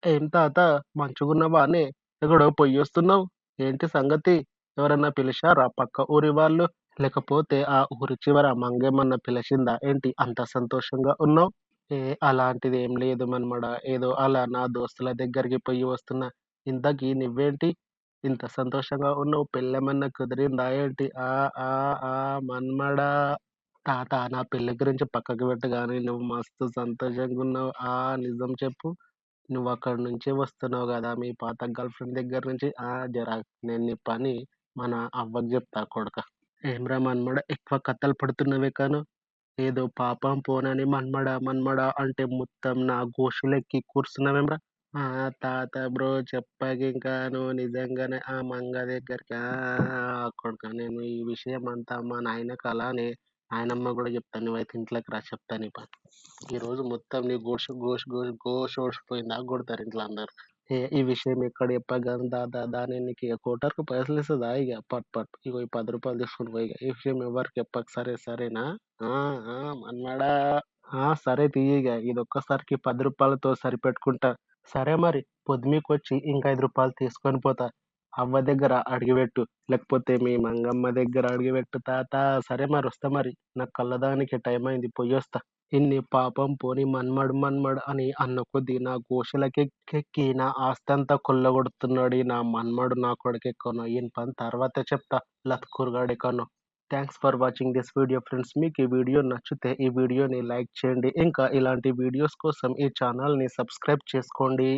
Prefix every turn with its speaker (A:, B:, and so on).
A: "ఏం తాత మంచిగున్నవానే? ఎక్కడో పొయ్యొస్తున్నావు. ఏంటి సంగతి? ఎవరన్నా పిలిచారా పక్క ఊరి వాళ్ళు? లేకపోతే ఆ ఊరి చివర మంగేమన్నా పిలిచిందా ఏంటి అంత సంతోషంగా ఉన్నావు?" "ఏ అలాంటిదేం లేదు మన్మడా. ఏదో అలా నా దోస్తుల దగ్గరికి పొయ్యి వస్తున్నా. ఇంతకీ నువ్వేంటి ఇంత సంతోషంగా ఉన్నావు? పెళ్ళేమన్నా కుదిరిందా ఏంటి?" "ఆ! ఆ! ఆ! మన్మడా." "తాత నా పెళ్లి గురించి పక్కకు పెట్టు గానీ నువ్వు మస్తు సంతోషంగున్నావు. నిజం చెప్పు. నువ్వక్కడి నుంచి వస్తున్నావు గదా! మీ పాత గర్ల్ ఫ్రెండ్ దగ్గర నుంచి. జర నేను నీ పని మన అవ్వకి జెప్తా కొడకా." "ఏమిరా మన్మడ ఎక్కువ కథలు పడుతున్నవే కాను. ఏదో పాపం పోనని మన్మడ, మన్మడ అంటే మొత్తం నా గోషులెక్కి కూర్చున్నావేంరా?" తాత బ్రో చెప్పకింకా నువ్వు నిజంగానే ఆ మంగ దగ్గరికి కొడకా నేను ఈ విషయం అంతా మా నాయనకి అలానే నాయనమ్మ గూడా జెప్తా. నువ్వైతే ఇంట్లోకి రా చెప్తా నీ పని. ఈరోజు మొత్తం నీ ఘోష్ ఓడిసిపోయిందాక గొడతారు ఇంట్లో అందరూ. ఈ విషయం ఎక్కడ చెప్పగాను దా నేను నీకిగ కోటర్‌కు పైసలిస్తదా ఇగ పట్ పట్ ఇగో ఈ రూ. 10 తీసుకొని పో ఇగ. ఈ విషయం ఎవ్వరికి చెప్పకు సరేనా? ఆ! ఆ! మన్మడా. సరే తియ్యిగ ఇదొక్కసారికి రూ. 10తో సరిపెట్టుకుంటా. సరే మరి పొద్దుమీకొచ్చి ఇంక రూ. 5 తీసుకొని పోతా. అవ్వ దగ్గర అడిగిబెట్టు. లేకపోతే మీ మంగమ్మ దగ్గర అడిగిబెట్టు తాత. సరే మరి వస్తా మరి. నాకు కళ్ళదానికి టైమయింది పొయ్యొస్తా. ఇన్ని పాపం పోని మన్మడు అని అన్న కొద్దీ నా గోషలకెక్కెక్కి నా ఆస్తంతా కొల్లగొడుతున్నాడు ఈ నా మన్మడు నా కొడుకెక్కనో. ఈని పని తర్వాతే చెప్తా లత్కూరుగాడెక్కనో. Thanks for watching this video friends. మీకు ఈ వీడియో నచ్చితే ఈ వీడియోని లైక్ చేయండి. ఇంకా ఇలాంటి వీడియోస్ కోసం ఈ ఛానల్‌ని సబ్స్క్రైబ్ చేసుకోండి.